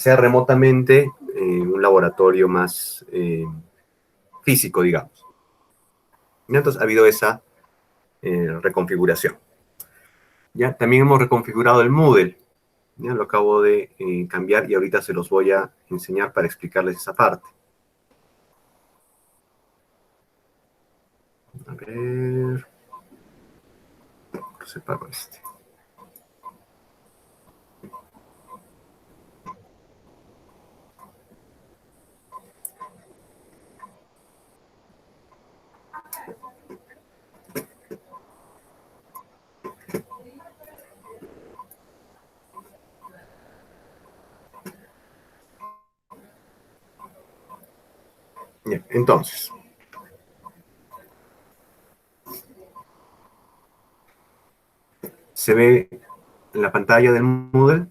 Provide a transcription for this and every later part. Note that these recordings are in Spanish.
sea remotamente un laboratorio más físico, digamos. Y entonces ha habido esa reconfiguración. ¿Ya? También hemos reconfigurado el Moodle. Ya lo acabo de cambiar y ahorita se los voy a enseñar para explicarles esa parte. A ver. Separo este. Ya, entonces. ¿Se ve en la pantalla del Moodle?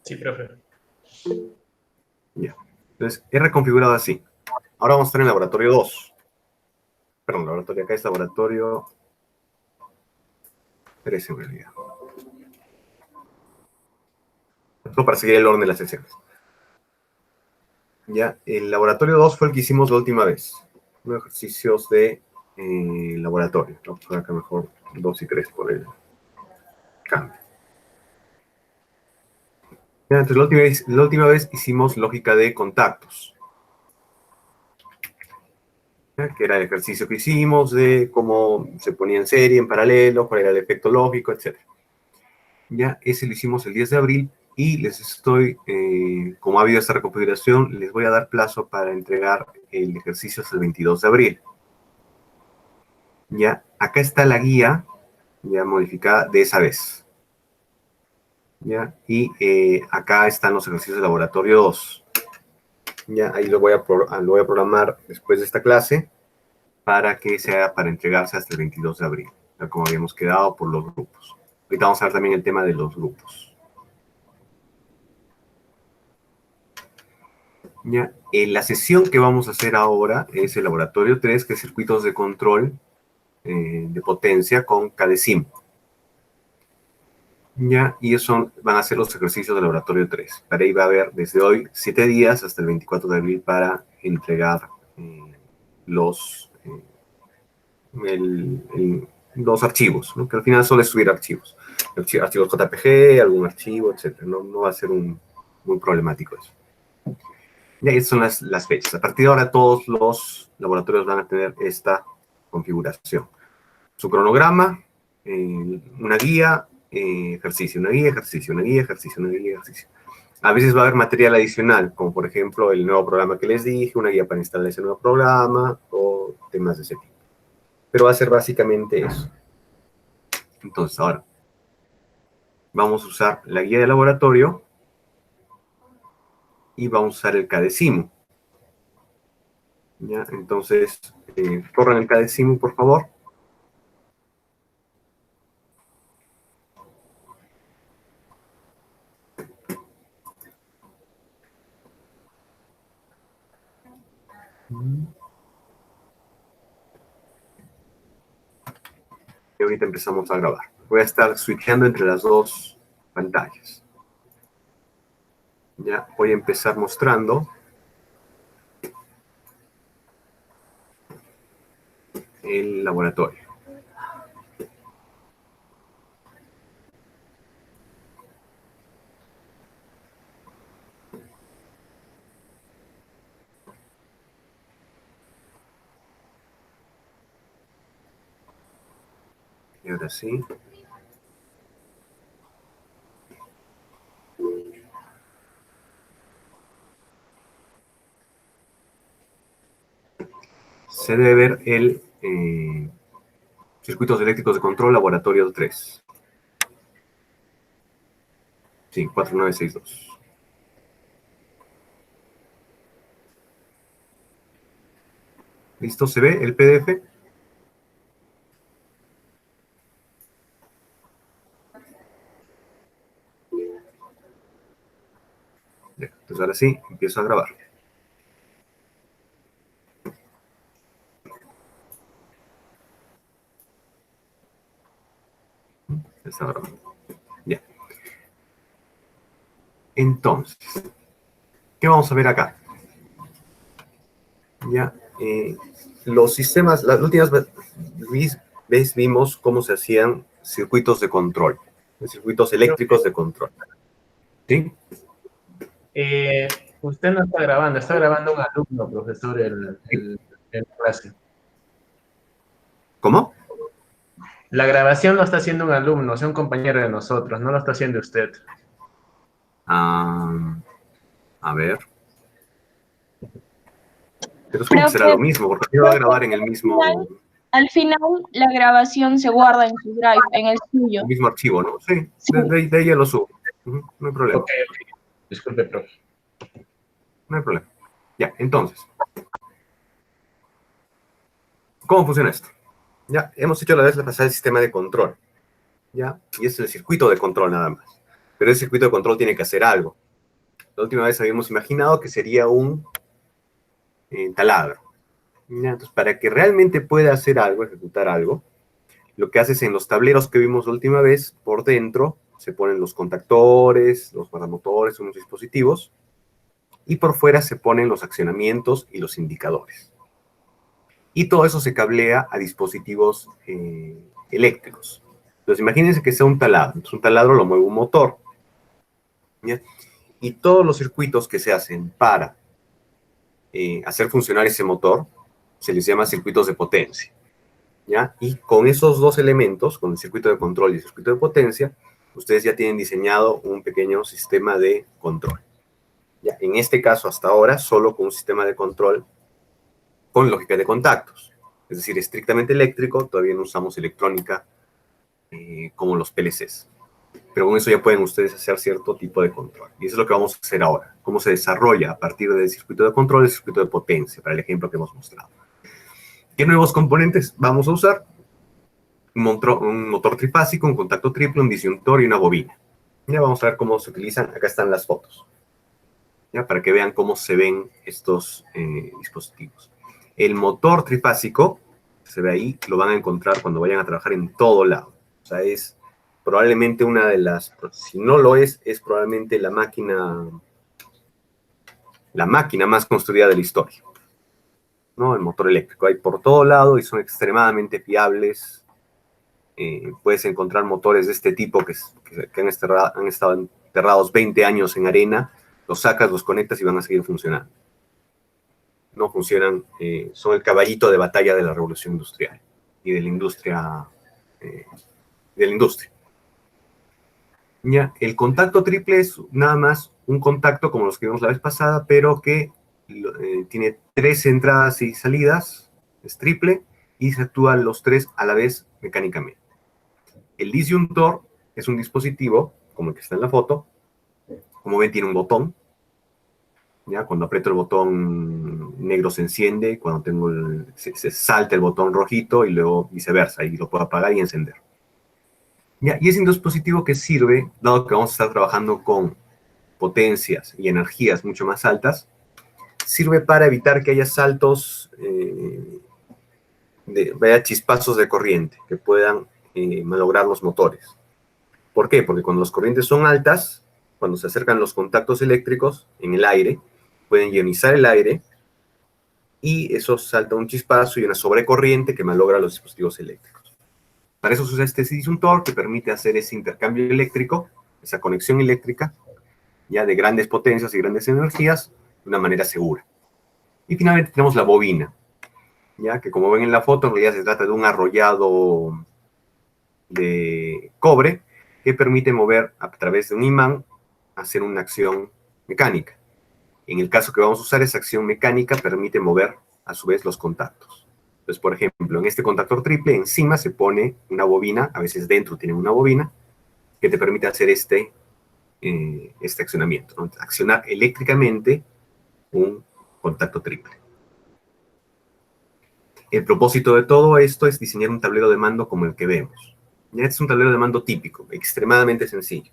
Sí, profe. Ya. Entonces, he reconfigurado así. Ahora vamos a estar en laboratorio 2. Perdón, laboratorio acá es laboratorio 3 en realidad. Esto para seguir el orden de las sesiones. Ya, el laboratorio 2 fue el que hicimos la última vez. Unos ejercicios de laboratorio. Vamos a poner acá mejor 2 y 3 por el cambio. Ya, entonces la última vez hicimos lógica de contactos. ¿Ya? Que era el ejercicio que hicimos de cómo se ponía en serie, en paralelo, cuál era el efecto lógico, etc. Ya, ese lo hicimos el 10 de abril y les estoy, como ha habido esta reconfiguración, les voy a dar plazo para entregar el ejercicio hasta el 22 de abril. Ya, acá está la guía ya modificada de esa vez. ¿Ya? Y acá están los ejercicios de laboratorio 2. Ya, ahí lo voy a programar después de esta clase para que sea para entregarse hasta el 22 de abril, tal como habíamos quedado por los grupos. Ahorita vamos a ver también el tema de los grupos. Ya, la sesión que vamos a hacer ahora es el laboratorio 3, que es circuitos de control de potencia con CADESIM. Ya, y eso van a ser los ejercicios del laboratorio 3. Para ahí va a haber desde hoy 7 días hasta el 24 de abril para entregar los archivos, ¿no? Que al final solo es subir archivos. Archivos JPG, algún archivo, etc. No va a ser muy problemático eso. Y ahí son las fechas. A partir de ahora todos los laboratorios van a tener esta configuración. Su cronograma, una guía, ejercicio, una guía, ejercicio, una guía, ejercicio, una guía, ejercicio. A veces va a haber material adicional, como por ejemplo el nuevo programa que les dije, una guía para instalar ese nuevo programa o temas de ese tipo. Pero va a ser básicamente eso. Entonces, ahora vamos a usar la guía de laboratorio y vamos a usar el CADESIMO. ¿Ya? Entonces, corran el CADESIMO, por favor. Y ahorita empezamos a grabar. Voy a estar switchando entre las dos pantallas. Ya voy a empezar mostrando el laboratorio. Y ahora sí. Se debe ver el circuitos eléctricos de control laboratorio 3. Sí, 4962. ¿Listo? ¿Se ve el PDF? Ya, entonces ahora sí, empiezo a grabar. Está grabando. Ya. Entonces, ¿qué vamos a ver acá? Ya, los sistemas, las últimas veces vimos cómo se hacían circuitos de control, circuitos eléctricos de control. ¿Sí? Usted no está grabando un alumno, profesor, el clase. ¿Cómo? La grabación lo está haciendo un alumno, o sea, un compañero de nosotros, no lo está haciendo usted. A ver. Pero supongo que será Profe, lo mismo, porque aquí va a grabar en el mismo al final la grabación se guarda en su drive, en el suyo. archivo, ¿no? Sí, Sí. de ahí ya lo subo. No hay problema. Ok. Disculpe, profe. No hay problema. Ya, entonces. ¿Cómo funciona esto? Ya, hemos hecho la vez pasada el sistema de control. ¿Ya? Y es el circuito de control nada más. Pero el circuito de control tiene que hacer algo. La última vez habíamos imaginado que sería un taladro. ¿Ya? Entonces, para que realmente pueda hacer algo, ejecutar algo, lo que hace es en los tableros que vimos la última vez, por dentro se ponen los contactores, los guardamotores, unos dispositivos, y por fuera se ponen los accionamientos y los indicadores. Y todo eso se cablea a dispositivos eléctricos. Entonces, imagínense que sea un taladro. Entonces, un taladro lo mueve un motor. ¿Ya? Y todos los circuitos que se hacen para hacer funcionar ese motor se les llama circuitos de potencia. ¿Ya? Y con esos dos elementos, con el circuito de control y el circuito de potencia, ustedes ya tienen diseñado un pequeño sistema de control. ¿Ya? En este caso, hasta ahora, solo con un sistema de control con lógica de contactos. Es decir, estrictamente eléctrico, todavía no usamos electrónica como los PLCs. Pero con eso ya pueden ustedes hacer cierto tipo de control. Y eso es lo que vamos a hacer ahora. Cómo se desarrolla a partir del circuito de control el circuito de potencia, para el ejemplo que hemos mostrado. ¿Qué nuevos componentes vamos a usar? Un motor trifásico, un contacto triple, un disyuntor y una bobina. Ya vamos a ver cómo se utilizan. Acá están las fotos. Ya, para que vean cómo se ven estos dispositivos. El motor trifásico, se ve ahí, lo van a encontrar cuando vayan a trabajar en todo lado. O sea, es probablemente una de las, si no lo es probablemente la máquina más construida de la historia. ¿No? El motor eléctrico. Hay por todo lado y son extremadamente fiables. Puedes encontrar motores de este tipo que han estado enterrados 20 años en arena, los sacas, los conectas y van a seguir funcionando. No funcionan, son el caballito de batalla de la revolución industrial y de la industria. Ya, el contacto triple es nada más un contacto como los que vimos la vez pasada, pero que tiene 3 entradas y salidas, es triple, y se actúan los 3 a la vez mecánicamente. El disyuntor es un dispositivo, como el que está en la foto, como ven tiene un botón. ¿Ya? Cuando aprieto el botón negro se enciende, cuando se salta el botón rojito y luego viceversa, y lo puedo apagar y encender. ¿Ya? Y es un dispositivo que sirve, dado que vamos a estar trabajando con potencias y energías mucho más altas, sirve para evitar que haya saltos, vaya chispazos de corriente que puedan malograr los motores. ¿Por qué? Porque cuando las corrientes son altas, cuando se acercan los contactos eléctricos en el aire, pueden ionizar el aire y eso salta un chispazo y una sobrecorriente que malogra los dispositivos eléctricos. Para eso se usa este disyuntor que permite hacer ese intercambio eléctrico, esa conexión eléctrica, ya de grandes potencias y grandes energías, de una manera segura. Y finalmente tenemos la bobina, ya que como ven en la foto, en realidad se trata de un arrollado de cobre que permite mover a través de un imán, hacer una acción mecánica. En el caso que vamos a usar, esa acción mecánica permite mover a su vez los contactos. Entonces, por ejemplo, en este contactor triple, encima se pone una bobina, a veces dentro tiene una bobina, que te permite hacer este accionamiento, ¿no? Accionar eléctricamente un contacto triple. El propósito de todo esto es diseñar un tablero de mando como el que vemos. ¿Ya? Este es un tablero de mando típico, extremadamente sencillo.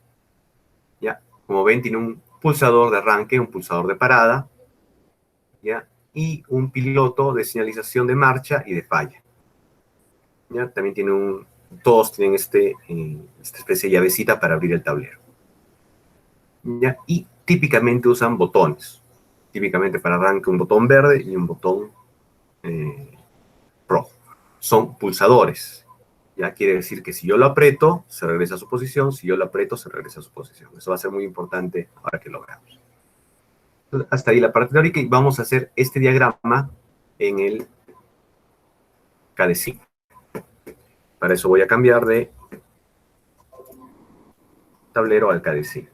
¿Ya? Como ven, tiene un pulsador de arranque, un pulsador de parada, ¿ya? Y un piloto de señalización de marcha y de falla. ¿Ya? También tiene todos tienen esta especie de llavecita para abrir el tablero. ¿Ya? Y típicamente usan botones. Típicamente para arranque un botón verde y un botón rojo. Son pulsadores. Ya quiere decir que si yo lo aprieto, se regresa a su posición. Si yo lo aprieto, se regresa a su posición. Eso va a ser muy importante ahora que lo veamos. Entonces, hasta ahí la parte teórica y vamos a hacer este diagrama en el KD5. Para eso voy a cambiar de tablero al KD5.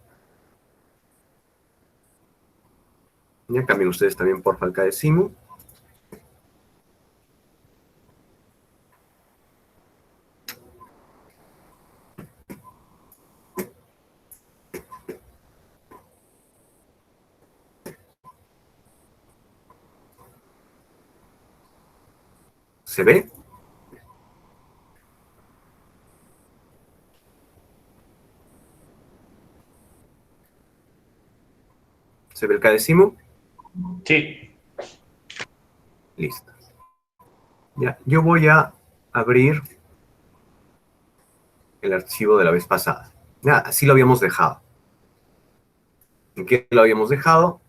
Ya cambien ustedes también porfa al KD5. ¿Se ve? ¿Se ve el KD5? Sí. Listo. Ya, yo voy a abrir el archivo de la vez pasada. Ya, así lo habíamos dejado. ¿En qué lo habíamos dejado?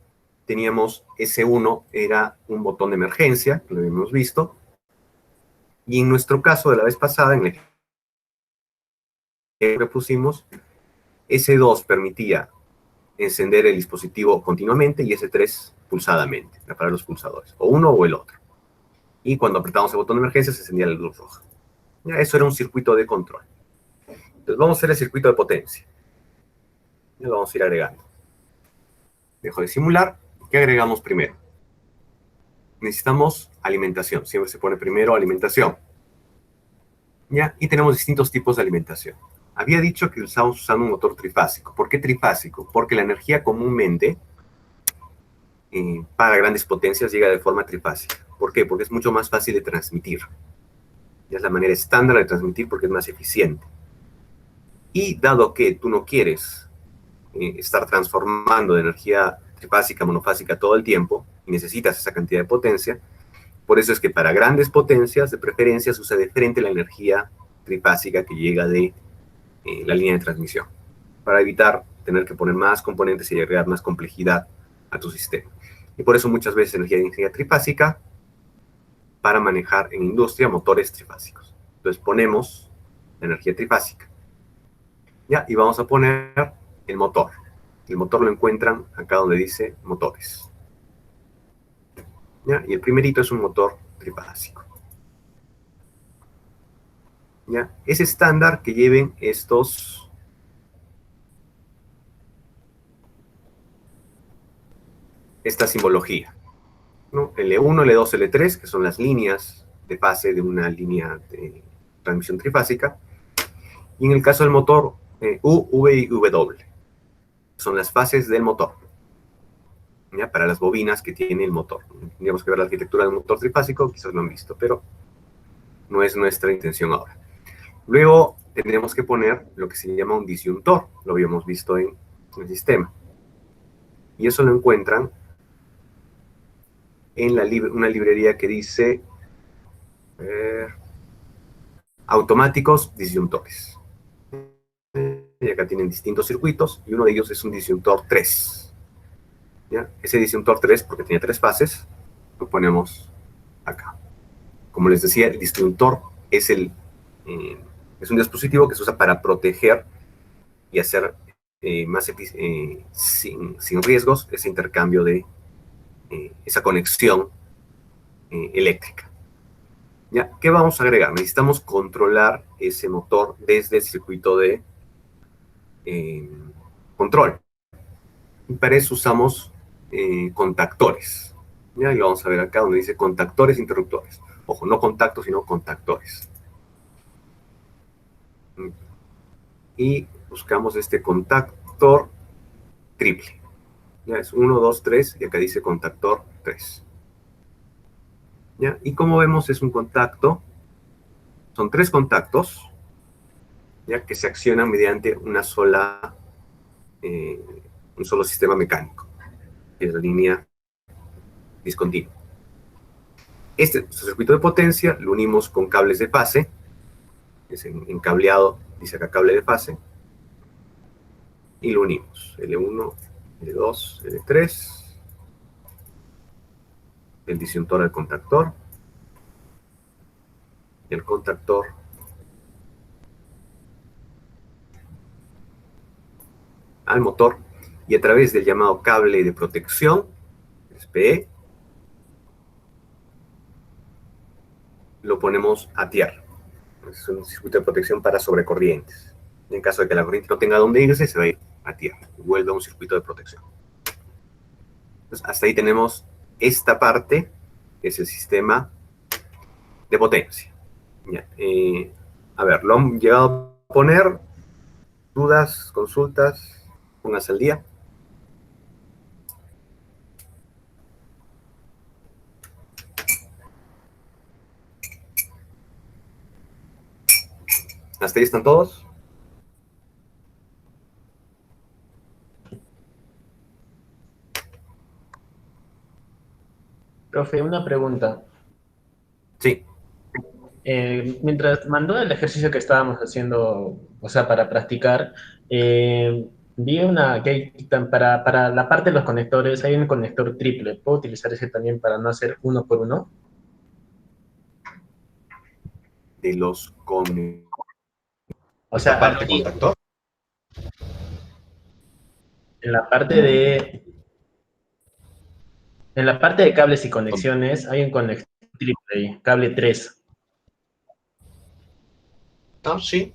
Teníamos S1, era un botón de emergencia, que lo habíamos visto. Y en nuestro caso de la vez pasada, en el que pusimos, S2 permitía encender el dispositivo continuamente y S3 pulsadamente, para los pulsadores, o uno o el otro. Y cuando apretamos el botón de emergencia se encendía la luz roja. Ya, eso era un circuito de control. Entonces vamos a hacer el circuito de potencia. Ya lo vamos a ir agregando. Dejo de simular. ¿Qué agregamos primero? Necesitamos alimentación. Siempre se pone primero alimentación. ¿Ya? Y tenemos distintos tipos de alimentación. Había dicho que estamos usando un motor trifásico. ¿Por qué trifásico? Porque la energía comúnmente para grandes potencias llega de forma trifásica. ¿Por qué? Porque es mucho más fácil de transmitir. Ya es la manera estándar de transmitir porque es más eficiente. Y dado que tú no quieres estar transformando de energía trifásica a monofásica todo el tiempo y necesitas esa cantidad de potencia, por eso es que para grandes potencias, de preferencia, se usa de frente la energía trifásica que llega de la línea de transmisión, para evitar tener que poner más componentes y agregar más complejidad a tu sistema. Y por eso muchas veces energía trifásica para manejar en industria motores trifásicos. Entonces ponemos la energía trifásica. Ya, y vamos a poner el motor. El motor lo encuentran acá donde dice motores. ¿Ya? Y el primerito es un motor trifásico. ¿Ya? Es estándar que lleven esta simbología, ¿no? L1, L2, L3, que son las líneas de fase de una línea de transmisión trifásica. Y en el caso del motor, U, V y W. Son las fases del motor. ¿Ya? Para las bobinas que tiene el motor. Tendríamos que ver la arquitectura del motor trifásico, quizás lo han visto, pero no es nuestra intención ahora. Luego tendremos que poner lo que se llama un disyuntor, lo habíamos visto en el sistema. Y eso lo encuentran en una librería que dice automáticos disyuntores. Y acá tienen distintos circuitos, y uno de ellos es un disyuntor 3. ¿Ya? Ese disyuntor 3, porque tiene 3 fases, lo ponemos acá. Como les decía, el disyuntor es un dispositivo que se usa para proteger y hacer sin riesgos ese intercambio de esa conexión eléctrica. ¿Ya? ¿Qué vamos a agregar? Necesitamos controlar ese motor desde el circuito de control. Y para eso usamos contactores. ¿Ya? Y lo vamos a ver acá donde dice contactores interruptores. Ojo, no contactos, sino contactores. Y buscamos este contactor triple. Ya es 1, 2, 3, y acá dice contactor 3. ¿Ya? Y como vemos es un contacto, son 3 contactos, ¿ya? Que se accionan mediante un solo sistema mecánico, que es la línea discontinua. Este circuito de potencia lo unimos con cables de fase, es en cableado, dice acá cable de fase, y lo unimos, L1, L2, L3, el disyuntor al contactor, el contactor al motor, y a través del llamado cable de protección, PE, lo ponemos a tierra. Es un circuito de protección para sobrecorrientes. En caso de que la corriente no tenga dónde irse, se va a ir a tierra. Vuelve a un circuito de protección. Entonces, hasta ahí tenemos esta parte, que es el sistema de potencia. Ya, a ver, lo han llegado a poner. ¿Dudas, consultas? Pónganse al día. ¿Hasta ahí están todos? Profe, una pregunta. Sí. Mientras mandó el ejercicio que estábamos haciendo, o sea, para practicar, vi que para la parte de los conectores hay un conector triple. ¿Puedo utilizar ese también para no hacer uno por uno? De los con O esta sea, parte contactor. en la parte de, en la parte de cables y conexiones hay un conector triple ahí, cable 3. Ah, sí.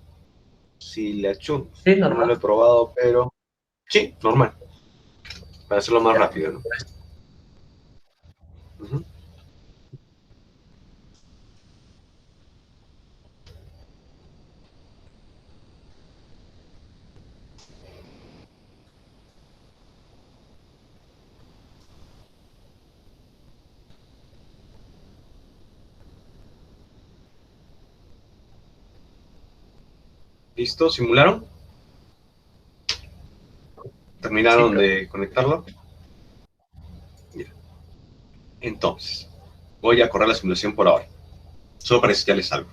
Sí, le hecho. Sí, No lo he normal. probado, pero sí, normal. Para hacerlo más rápido, ¿no? Ujú. ¿Listo? ¿Simularon? Sí, ¿Terminaron profe. de conectarlo? Mira. Entonces, voy a correr la simulación por ahora. Solo para enseñarles algo.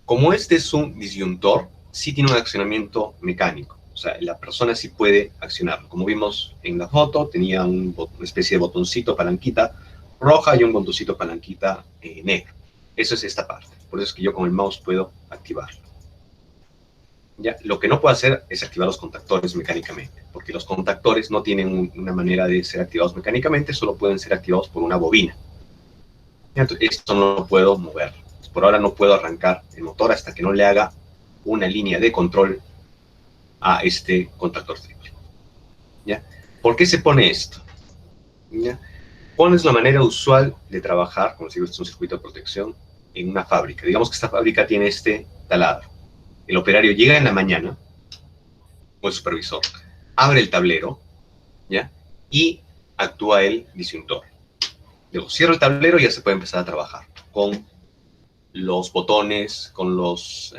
Como este es un disyuntor, sí tiene un accionamiento mecánico. O sea, la persona sí puede accionarlo. Como vimos en la foto, tenía una especie de botoncito palanquita roja y un botoncito palanquita negro. Eso es esta parte. Por eso es que yo con el mouse puedo activarlo. ¿Ya? Lo que no puedo hacer es activar los contactores mecánicamente, porque los contactores no tienen una manera de ser activados mecánicamente, solo pueden ser activados por una bobina. Entonces, esto no lo puedo mover. Por ahora no puedo arrancar el motor hasta que no le haga una línea de control a este contactor triple. ¿Ya? ¿Por qué se pone esto? ¿Ya? Pones la manera usual de trabajar, como si es un circuito de protección, en una fábrica. Digamos que esta fábrica tiene este taladro. El operario llega en la mañana, o el supervisor, abre el tablero, ¿ya? Y actúa el disyuntor. Luego cierra el tablero y ya se puede empezar a trabajar con los botones, con los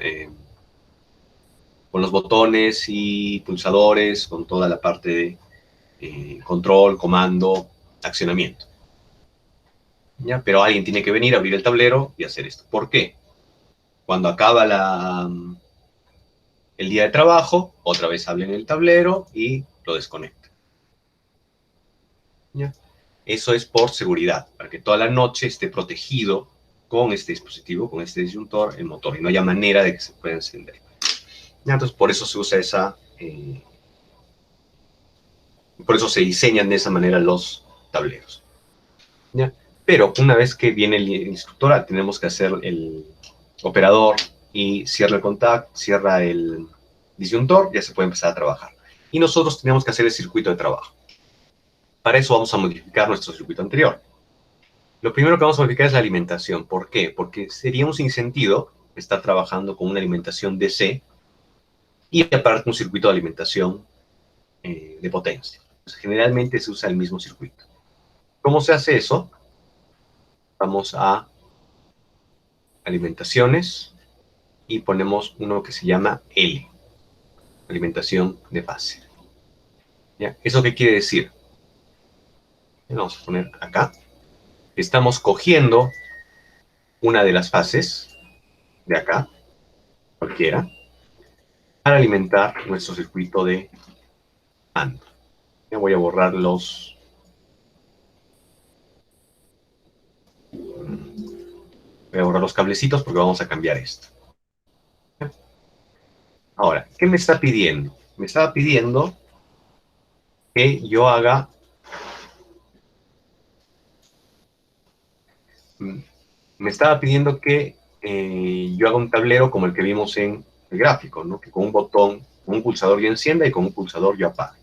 botones y pulsadores, con toda la parte de control, comando, accionamiento. ¿Ya? Pero alguien tiene que venir, abrir el tablero y hacer esto. ¿Por qué? Cuando acaba el día de trabajo, otra vez habla en el tablero y lo desconecta. ¿Ya? Eso es por seguridad, para que toda la noche esté protegido con este dispositivo, con este disyuntor, el motor, y no haya manera de que se pueda encender. ¿Ya? Entonces, por eso se usa esa... por eso se diseñan de esa manera los tableros. ¿Ya? Pero una vez que viene el instructor, tenemos que hacer el operador y cierra el contacto, cierra el disyuntor, ya se puede empezar a trabajar. Y nosotros tenemos que hacer el circuito de trabajo. Para eso vamos a modificar nuestro circuito anterior. Lo primero que vamos a modificar es la alimentación. ¿Por qué? Porque sería un sinsentido estar trabajando con una alimentación DC y aparte un circuito de alimentación de potencia. Generalmente se usa el mismo circuito. ¿Cómo se hace eso? Vamos a alimentaciones y ponemos uno que se llama L, alimentación de fase. ¿Ya? ¿Eso qué quiere decir? Vamos a poner acá. Estamos cogiendo una de las fases de acá, cualquiera, para alimentar nuestro circuito de mando. Ya voy a borrar los cablecitos porque vamos a cambiar esto. Ahora, ¿qué me está pidiendo? Me estaba pidiendo que yo haga... Me estaba pidiendo que yo haga un tablero como el que vimos en el gráfico, ¿no? Que con un botón, con un pulsador yo encienda y con un pulsador yo apague.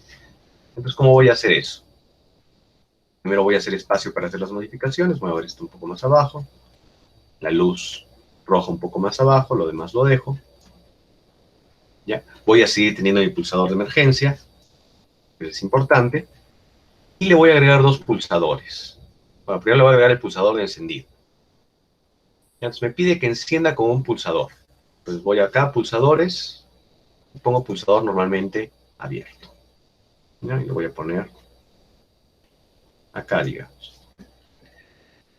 Entonces, ¿cómo voy a hacer eso? Primero voy a hacer espacio para hacer las modificaciones. Voy a ver esto un poco más abajo. La luz roja un poco más abajo, lo demás lo dejo. ¿Ya? Voy a seguir teniendo mi pulsador de emergencia, que es importante. Y le voy a agregar dos pulsadores. Bueno, primero le voy a agregar el pulsador de encendido. Entonces me pide que encienda con un pulsador. Entonces voy acá, pulsadores, y pongo pulsador normalmente abierto. ¿Ya? Y lo voy a poner acá, digamos.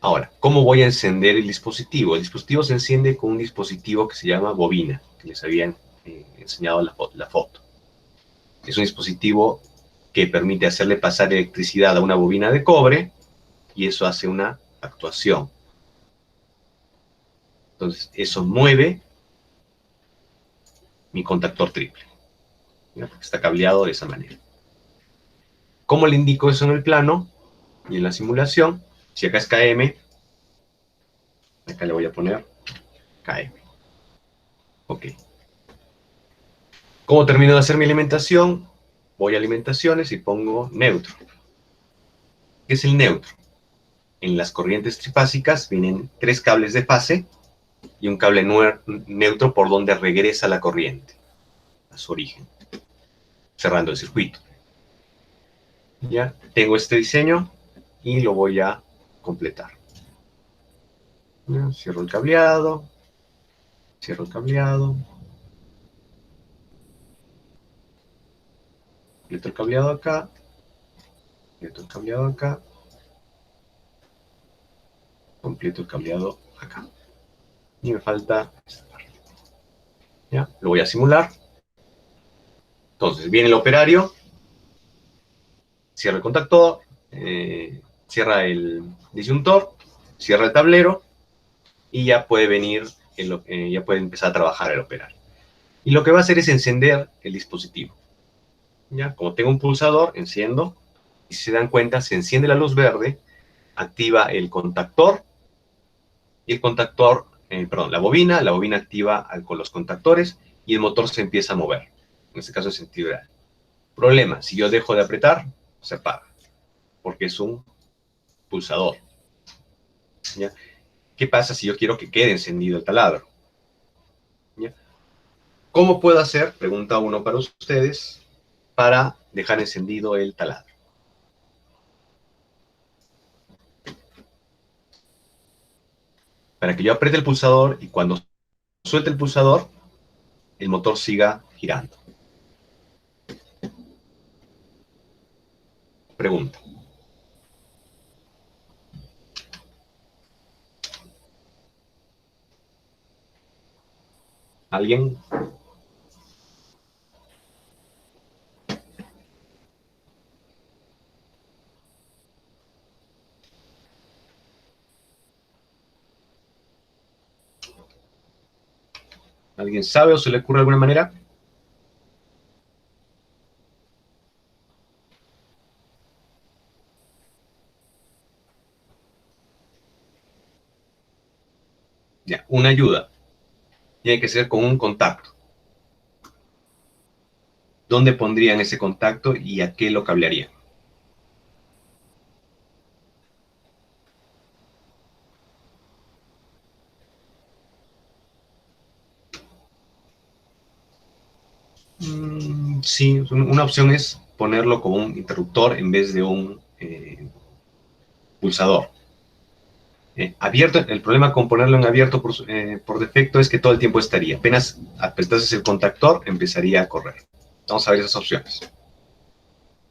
Ahora, ¿cómo voy a encender el dispositivo? El dispositivo se enciende con un dispositivo que se llama bobina, que les habían enseñado la foto. Es un dispositivo que permite hacerle pasar electricidad a una bobina de cobre y eso hace una actuación. Entonces, eso mueve mi contactor triple. ¿Ya? Porque está cableado de esa manera. ¿Cómo le indico eso en el plano y en la simulación? Si acá es KM, acá le voy a poner KM. Ok. ¿Cómo termino de hacer mi alimentación? Voy a alimentaciones y pongo neutro. ¿Qué es el neutro? En las corrientes trifásicas vienen 3 cables de fase y un cable neutro por donde regresa la corriente a su origen, cerrando el circuito. Ya tengo este diseño y lo voy a completar. Ya, cierro el cableado, cierro el cableado, completo el cableado acá, completo el cableado acá, completo el cableado acá. Y me falta esta parte. ¿Ya? Lo voy a simular. Entonces, viene el operario, cierra el contactor, cierra el disyuntor, cierra el tablero y ya puede venir, ya puede empezar a trabajar el operario. Y lo que va a hacer es encender el dispositivo. ¿Ya? Como tengo un pulsador, enciendo, y si se dan cuenta, se enciende la luz verde, activa el contactor, y el contactor, la bobina activa con los contactores, y el motor se empieza a mover, en este caso en sentido horario. Problema, si yo dejo de apretar, se apaga, porque es un pulsador. ¿Ya? ¿Qué pasa si yo quiero que quede encendido el taladro? ¿Ya? ¿Cómo puedo hacer, pregunta uno para ustedes, para dejar encendido el taladro? Para que yo apriete el pulsador y cuando suelte el pulsador, el motor siga girando. Pregunta. ¿Alguien? ¿Alguien sabe o se le ocurre alguna manera? Ya, una ayuda. Tiene que ser con un contacto. ¿Dónde pondrían ese contacto y a qué lo cablearían? Sí, una opción es ponerlo como un interruptor en vez de un pulsador. Abierto, el problema con ponerlo en abierto por defecto es que todo el tiempo estaría. Apenas apretases el contactor, empezaría a correr. Vamos a ver esas opciones.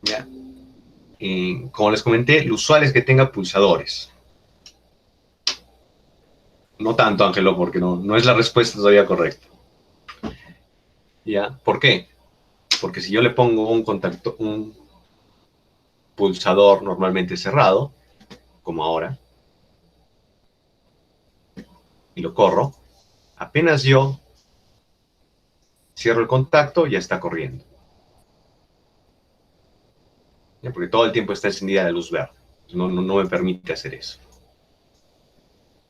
¿Ya? Como les comenté, lo usual es que tenga pulsadores. No tanto, Ángelo, porque no es la respuesta todavía correcta. ¿Ya? ¿Por qué? Porque si yo le pongo un pulsador normalmente cerrado, como ahora, y lo corro, apenas yo cierro el contacto, ya está corriendo. ¿Ya? Porque todo el tiempo está encendida la luz verde. No me permite hacer eso.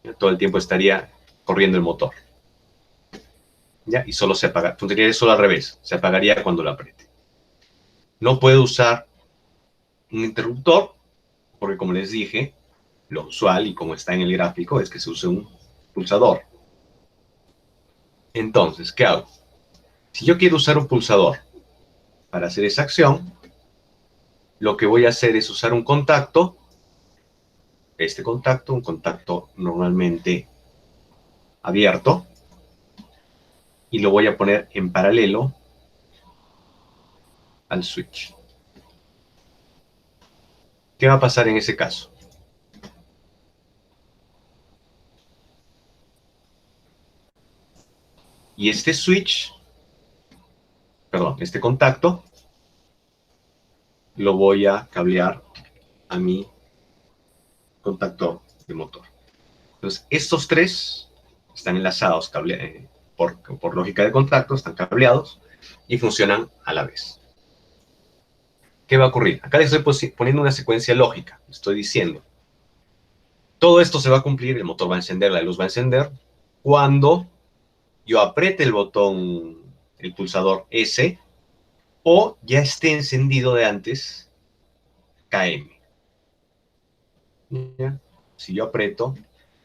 ¿Ya? Todo el tiempo estaría corriendo el motor. ¿Ya? Y solo se apaga. Funcionaría solo al revés. Se apagaría cuando lo apriete. No puedo usar un interruptor, porque como les dije, lo usual y como está en el gráfico es que se use un pulsador. Entonces, ¿qué hago? Si yo quiero usar un pulsador para hacer esa acción, lo que voy a hacer es usar un contacto, un contacto normalmente abierto, y lo voy a poner en paralelo al switch. ¿Qué va a pasar en ese caso? Y este switch, perdón, este contacto, lo voy a cablear a mi contacto de motor. Entonces, estos tres están enlazados por lógica de contacto, están cableados y funcionan a la vez. ¿Qué va a ocurrir? Acá les estoy poniendo una secuencia lógica. Estoy diciendo, todo esto se va a cumplir, el motor va a encender, la luz va a encender, cuando yo apriete el botón, el pulsador S, o ya esté encendido de antes KM. ¿Ya? Si yo aprieto,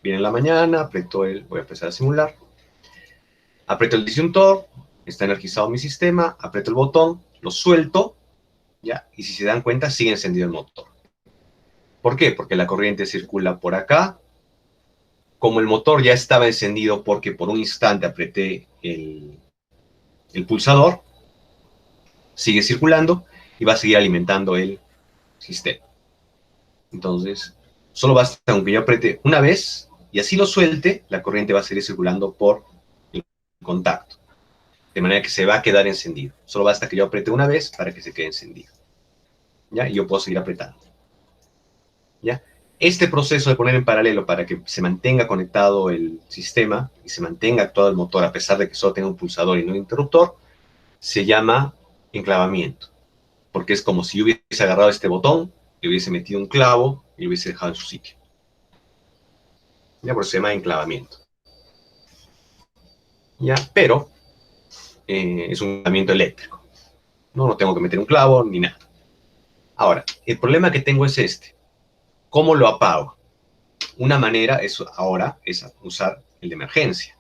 viene en la mañana, voy a empezar a simular, aprieto el disyuntor, está energizado mi sistema, aprieto el botón, lo suelto, ¿ya? Y si se dan cuenta, sigue encendido el motor. ¿Por qué? Porque la corriente circula por acá. Como el motor ya estaba encendido porque por un instante apreté el pulsador, sigue circulando y va a seguir alimentando el sistema. Entonces, solo basta con que yo apriete una vez y así lo suelte, la corriente va a seguir circulando por el contacto. De manera que se va a quedar encendido. Solo basta que yo apriete una vez para que se quede encendido. ¿Ya? Y yo puedo seguir apretando. ¿Ya? Este proceso de poner en paralelo para que se mantenga conectado el sistema y se mantenga actuado el motor a pesar de que solo tenga un pulsador y no un interruptor, se llama enclavamiento. Porque es como si yo hubiese agarrado este botón, le hubiese metido un clavo y lo hubiese dejado en su sitio. ¿Ya? Por eso se llama enclavamiento. ¿Ya? Pero es un enclavamiento eléctrico. No tengo que meter un clavo ni nada. Ahora, el problema que tengo es este. ¿Cómo lo apago? Una manera ahora es usar el de emergencia.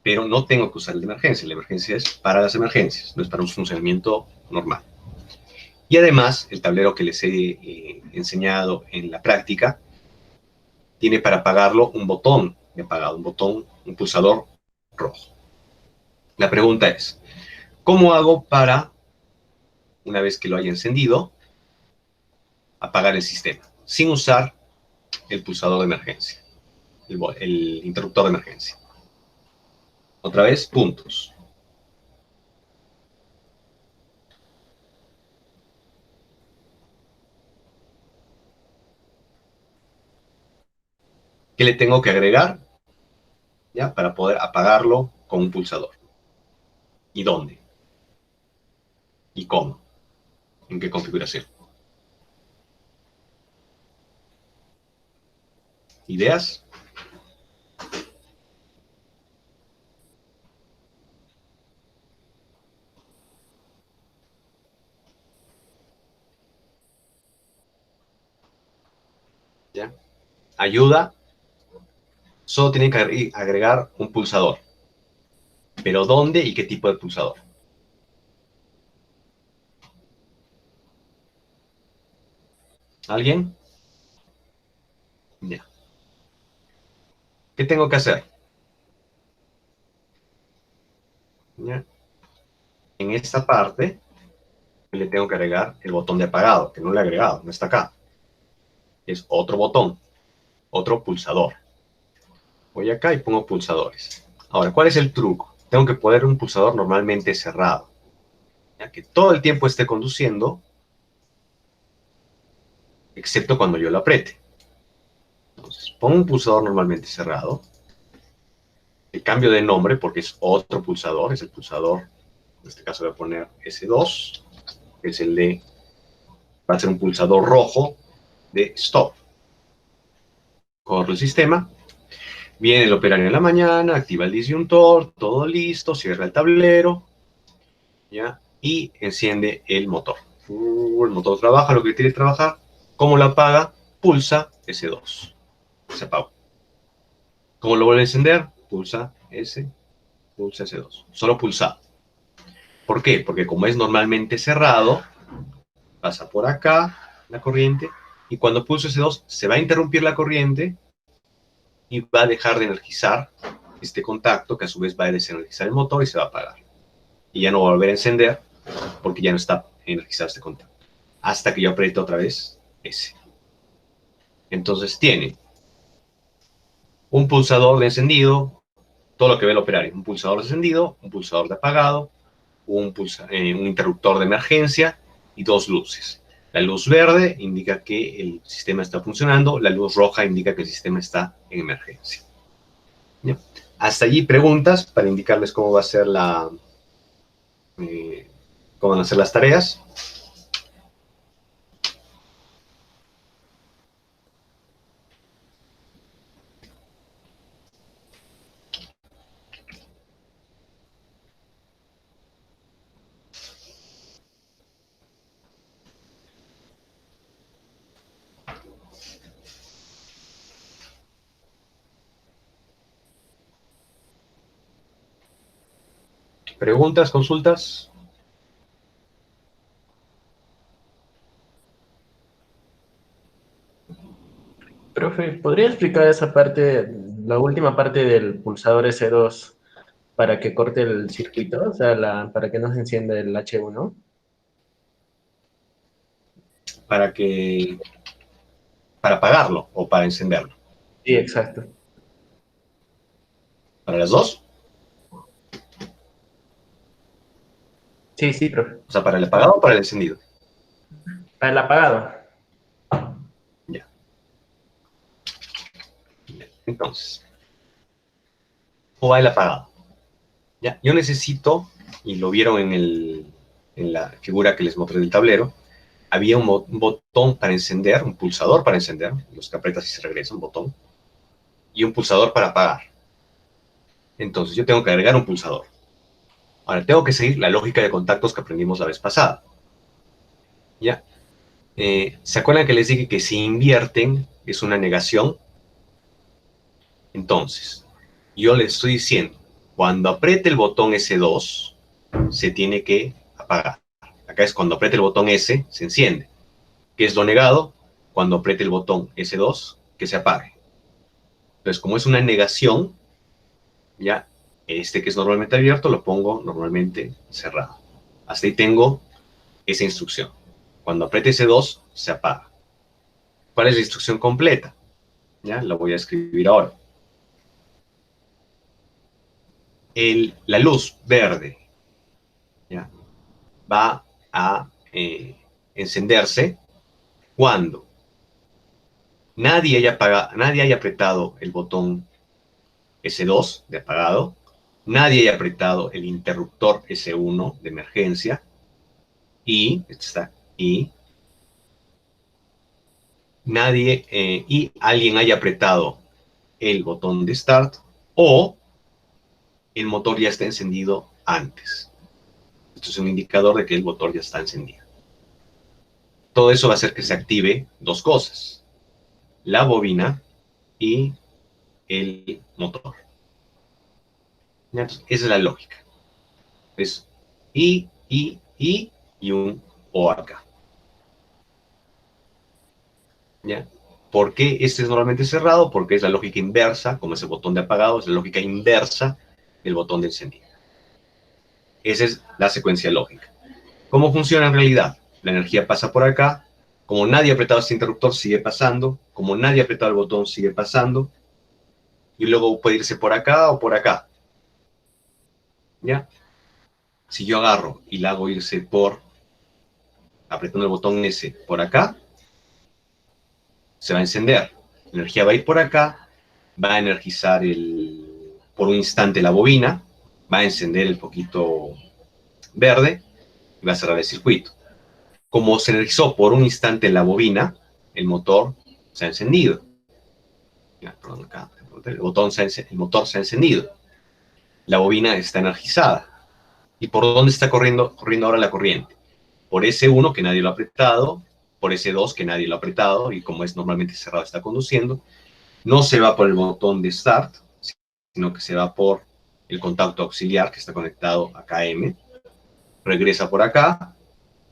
Pero no tengo que usar el de emergencia. La emergencia es para las emergencias, no es para un funcionamiento normal. Y además, el tablero que les he enseñado en la práctica tiene para apagarlo un botón de apagado, un pulsador rojo. La pregunta es, ¿cómo hago para, una vez que lo haya encendido, apagar el sistema sin usar el pulsador de emergencia, el interruptor de emergencia? Otra vez, puntos. ¿Qué le tengo que agregar? ¿Ya? Para poder apagarlo con un pulsador. ¿Y dónde? ¿Y cómo? ¿En qué configuración? ¿Ideas? ¿Ya? Ayuda. Solo tienen que agregar un pulsador. ¿Pero dónde y qué tipo de pulsador? ¿Alguien? Ya. ¿Qué tengo que hacer? ¿Ya? En esta parte le tengo que agregar el botón de apagado, que no le he agregado, no está acá. Es otro botón, otro pulsador. Voy acá y pongo pulsadores. Ahora, ¿cuál es el truco? Tengo que poner un pulsador normalmente cerrado. Ya que todo el tiempo esté conduciendo excepto cuando yo lo apriete. Entonces, pongo un pulsador normalmente cerrado. El cambio de nombre porque es otro pulsador, es el pulsador, en este caso voy a poner S2, que es el de, va a ser un pulsador rojo de stop. Corro el sistema, viene el operario en la mañana, activa el disyuntor, todo listo, cierra el tablero, ¿ya? Y enciende el motor. El motor trabaja lo que tiene que trabajar. ¿Cómo lo apaga? Pulsa S2. Se apagó. ¿Cómo lo vuelve a encender? Pulsa S2. Solo pulsado. ¿Por qué? Porque como es normalmente cerrado, pasa por acá la corriente, y cuando pulso S2 se va a interrumpir la corriente y va a dejar de energizar este contacto, que a su vez va a desenergizar el motor y se va a apagar. Y ya no va a volver a encender porque ya no está energizado este contacto. Hasta que yo apriete otra vez S. Entonces tiene un pulsador de encendido, todo lo que ve el operario, un pulsador de encendido, un pulsador de apagado, un interruptor de emergencia y dos luces. La luz verde indica que el sistema está funcionando, la luz roja indica que el sistema está en emergencia. ¿Ya? Hasta allí preguntas para indicarles cómo va a ser cómo van a ser las tareas. ¿Preguntas, consultas? Profe, ¿podría explicar esa parte, la última parte del pulsador S2 para que corte el circuito? O sea, para que no se encienda el H1. Para apagarlo o para encenderlo. Sí, exacto. ¿Para las dos? Sí, sí, profe. O sea, ¿para el apagado o para el encendido? Para el apagado. Ya. Entonces, ¿cómo va el apagado? ¿Ya? Yo necesito, y lo vieron en la figura que les mostré del tablero, había un botón para encender, un pulsador para encender, los que aprietas y se regresa, un botón, y un pulsador para apagar. Entonces yo tengo que agregar un pulsador. Ahora, tengo que seguir la lógica de contactos que aprendimos la vez pasada. ¿Ya? ¿Se acuerdan que les dije que si invierten es una negación? Entonces, yo les estoy diciendo, cuando apriete el botón S2, se tiene que apagar. Acá es cuando apriete el botón S, se enciende. ¿Qué es lo negado? Cuando apriete el botón S2, que se apague. Entonces, como es una negación, ya este que es normalmente abierto lo pongo normalmente cerrado. Hasta ahí tengo esa instrucción. Cuando apriete S2, se apaga. ¿Cuál es la instrucción completa? Ya la voy a escribir ahora. La luz verde, ¿ya? Va a encenderse cuando nadie haya apretado el botón S2 de apagado, nadie haya apretado el interruptor S1 de emergencia y alguien haya apretado el botón de start o el motor ya está encendido antes. Esto es un indicador de que el motor ya está encendido. Todo eso va a hacer que se active dos cosas: la bobina y el motor. Entonces, esa es la lógica. Es y un O acá. ¿Ya? ¿Por qué este es normalmente cerrado? Porque es la lógica inversa, como es el botón de apagado, es la lógica inversa del botón de encendido. Esa es la secuencia lógica. ¿Cómo funciona en realidad? La energía pasa por acá. Como nadie ha apretado este interruptor, sigue pasando. Como nadie ha apretado el botón, sigue pasando. Y luego puede irse por acá o por acá. ¿Ya? Si yo agarro y la hago irse apretando el botón S por acá, se va a encender. La energía va a ir por acá, va a energizar por un instante la bobina, va a encender el poquito verde y va a cerrar el circuito. Como se energizó por un instante la bobina, el motor se ha encendido. Perdón, acá, el motor se ha encendido. La bobina está energizada. ¿Y por dónde está corriendo ahora la corriente? Por ese 1 que nadie lo ha apretado, por ese 2 que nadie lo ha apretado, y como es normalmente cerrado está conduciendo, no se va por el botón de Start, sino que se va por el contacto auxiliar que está conectado a KM, regresa por acá,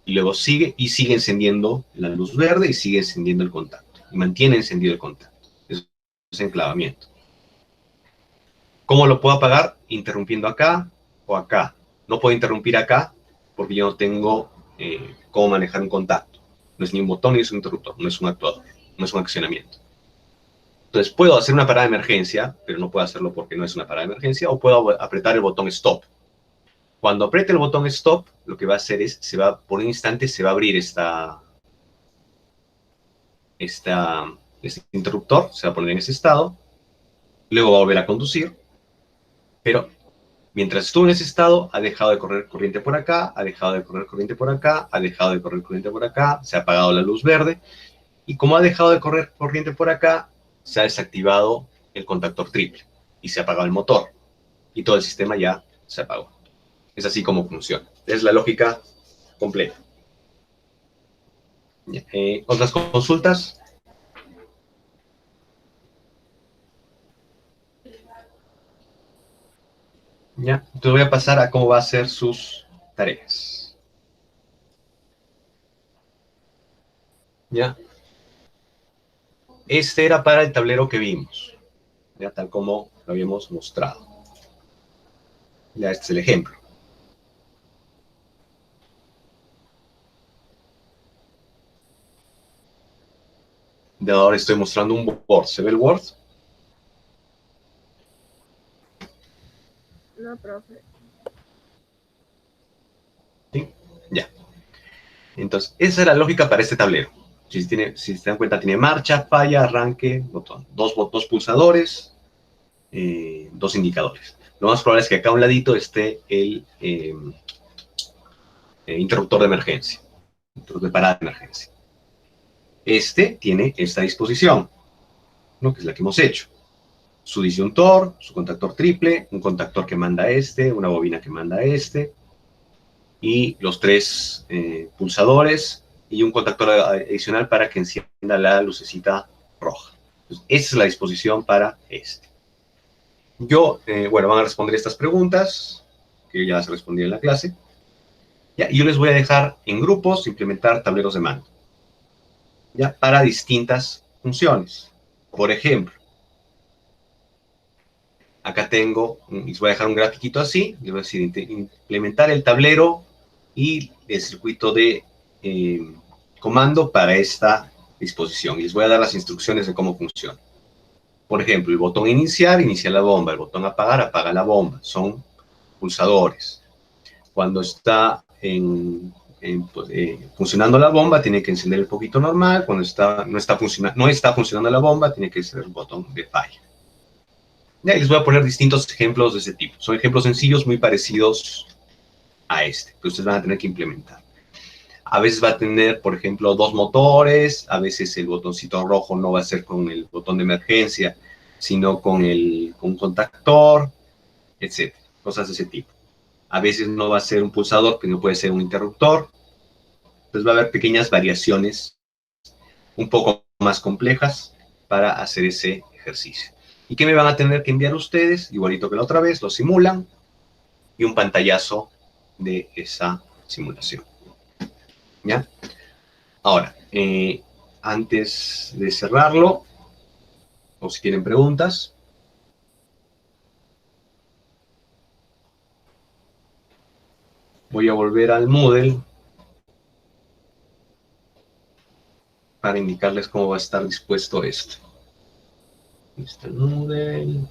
y luego sigue encendiendo la luz verde y sigue encendiendo el contacto, y mantiene encendido el contacto. Eso es enclavamiento. ¿Cómo lo puedo apagar? Interrumpiendo acá o acá. No puedo interrumpir acá porque yo no tengo cómo manejar un contacto. No es ni un botón ni es un interruptor, no es un actuador, no es un accionamiento. Entonces puedo hacer una parada de emergencia, pero no puedo hacerlo porque no es una parada de emergencia, o puedo apretar el botón Stop. Cuando apriete el botón Stop, lo que va a hacer es, por un instante se va a abrir este interruptor, se va a poner en ese estado, luego va a volver a conducir, pero mientras estuvo en ese estado, ha dejado de correr corriente por acá, ha dejado de correr corriente por acá, ha dejado de correr corriente por acá, se ha apagado la luz verde, y como ha dejado de correr corriente por acá, se ha desactivado el contactor triple y se ha apagado el motor, y todo el sistema ya se apagó. Es así como funciona. Es la lógica completa. ¿Otras consultas? Ya, entonces voy a pasar a cómo va a hacer sus tareas. Ya. Este era para el tablero que vimos, ya, tal como lo habíamos mostrado. Ya, este es el ejemplo. De ahora estoy mostrando un Word. ¿Se ve el Word? No, profe. ¿Sí? Ya. Entonces, esa es la lógica para este tablero. Si se dan cuenta, tiene marcha, falla, arranque, botón. Dos pulsadores, dos indicadores. Lo más probable es que acá a un ladito esté el interruptor de emergencia, interruptor de parada de emergencia. Este tiene esta disposición, ¿no? Que es la que hemos hecho. Su disyuntor, su contactor triple, un contactor que manda una bobina que manda y los tres pulsadores y un contactor adicional para que encienda la lucecita roja. Entonces, esa es la disposición para este. Bueno, van a responder estas preguntas, que ya se respondieron en la clase. Ya, y yo les voy a dejar en grupos implementar tableros de mando, ya, para distintas funciones. Por ejemplo, acá les voy a dejar un grafiquito así, les voy a decir implementar el tablero y el circuito de comando para esta disposición. Y les voy a dar las instrucciones de cómo funciona. Por ejemplo, el botón iniciar, inicia la bomba. El botón apagar, apaga la bomba. Son pulsadores. Cuando está funcionando la bomba, tiene que encender el poquito normal. Cuando no está funcionando la bomba, tiene que ser el botón de falla. Ya, les voy a poner distintos ejemplos de ese tipo. Son ejemplos sencillos, muy parecidos a este, que ustedes van a tener que implementar. A veces va a tener, por ejemplo, dos motores, a veces el botoncito rojo no va a ser con el botón de emergencia, sino con un contactor, etc. Cosas de ese tipo. A veces no va a ser un pulsador, que no puede ser un interruptor. Entonces va a haber pequeñas variaciones un poco más complejas para hacer ese ejercicio. ¿Y qué me van a tener que enviar ustedes? Igualito que la otra vez, lo simulan y un pantallazo de esa simulación. ¿Ya? Ahora, antes de cerrarlo, o si tienen preguntas, voy a volver al Moodle para indicarles cómo va a estar dispuesto esto. Aquí está el Moodle.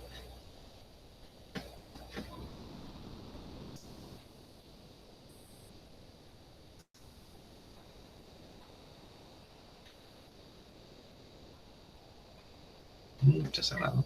Mucha cerrado.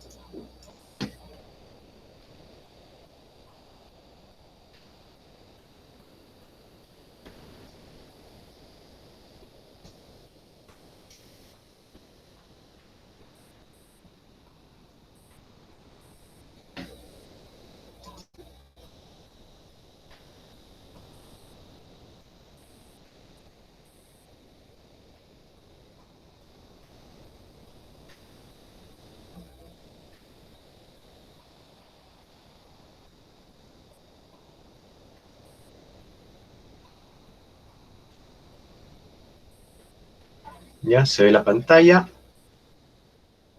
Ya se ve la pantalla.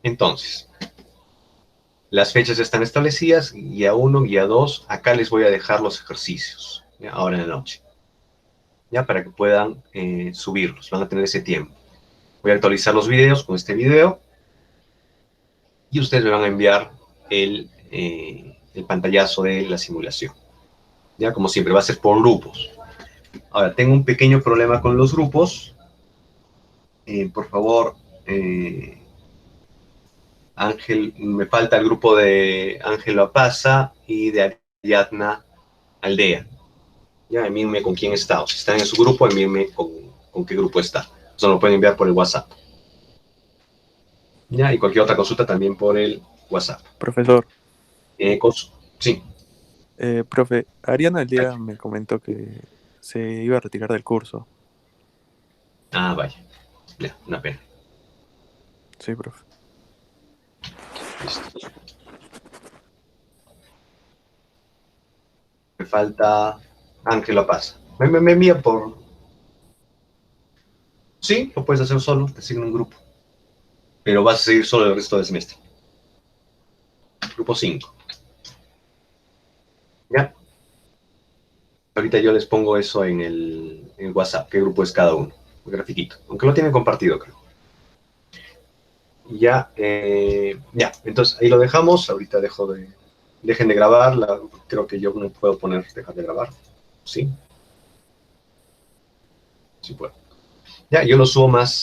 Entonces, las fechas están establecidas, guía 1, guía 2. Acá les voy a dejar los ejercicios, ¿ya? Ahora en la noche, ya para que puedan subirlos. Van a tener ese tiempo. Voy a actualizar los videos con este video y ustedes me van a enviar el pantallazo de la simulación. Ya, como siempre, va a ser por grupos. Ahora, tengo un pequeño problema con los grupos. Por favor, Ángel, me falta el grupo de Ángel Apaza y de Ariadna Aldea. Ya, envíenme con quién está. O si están en su grupo, envíenme con qué grupo está. Eso lo pueden enviar por el WhatsApp. Ya, y cualquier otra consulta también por el WhatsApp. Profesor, Sí. profe, Ariana el día me comentó que se iba a retirar del curso. Ah, vaya. Ya, una pena. Sí, profe. Listo. Me falta Ángel Paz. Me envía por... Sí, lo puedes hacer solo, te asigno un grupo. Pero vas a seguir solo el resto del semestre. Grupo 5. ¿Ya? Ahorita yo les pongo eso en el WhatsApp, qué grupo es cada uno. Un grafiquito. Aunque lo tienen compartido, creo. Ya, ya. Entonces ahí lo dejamos. Ahorita dejen de grabar. Creo que yo no puedo poner dejar de grabar. ¿Sí? Sí puedo. Ya, yo lo subo más